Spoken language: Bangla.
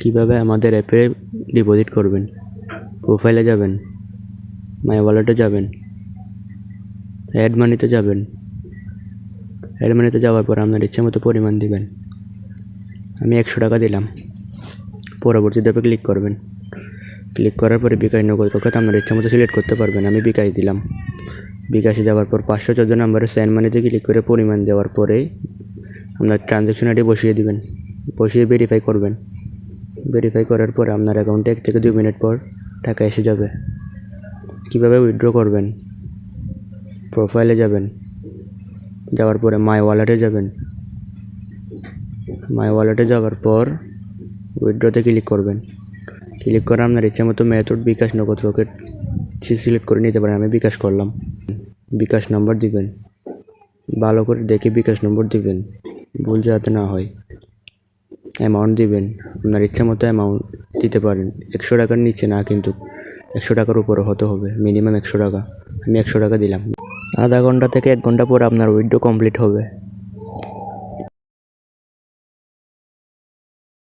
কিভাবে আমাদের অ্যাপে ডিপোজিট করবেন। প্রোফাইলে যাবেন, মাই ওয়ালেটে যাবেন, অ্যাড মানিতে যাবেন। অ্যাড মানিতে যাওয়ার পর আপনার ইচ্ছে মতো পরিমাণ দিবেন। আমি 100 টাকা দিলাম। পরবর্তী ধাপে ক্লিক করবেন। ক্লিক করার পরে বিকাশ নগদ রক্ষাতে আপনার ইচ্ছা মতো সিলেক্ট করতে পারবেন। আমি বিকাশ দিলাম। বিকাশে যাওয়ার পর 514 নম্বরে সেন্ড মানিতে ক্লিক করে পরিমাণ দেওয়ার পরেই আপনার ট্রানজ্যাকশন আইডি বসিয়ে দিবেন। বসিয়ে ভেরিফাই করবেন। ভেরিফাই করার পর আপনার অ্যাকাউন্টে 1 থেকে 2 মিনিট পর টাকা এসে যাবে। কিভাবে উইথড্র করবেন। প্রোফাইলে যাবেন, যাওয়ার পরে মাই ওয়ালেটে যাবেন। মাই ওয়ালেটে যাওয়ার পর উইথড্রতে ক্লিক করবেন। ক্লিক করে আপনার ইচ্ছা মতো মেথড বিকাশ নগদ রকেট সিলেক্ট করে নিতে পারেন। আমি বিকাশ করলাম। বিকাশ নম্বর দিবেন। ভালো করে দেখে বিকাশ নম্বর দিবেন, ভুল যাতে না হয়। অ্যামাউন্ট দিবেন, আপনার ইচ্ছা মতো অ্যামাউন্ট দিতে পারেন। 100 টাকার নিচে না, কিন্তু 100 টাকার উপরে হতে হবে, মিনিমাম 100 টাকা। আমি 100 টাকা দিলাম। আধা ঘন্টা থেকে 1 ঘন্টা পরে আপনার উইথড্র কমপ্লিট হবে।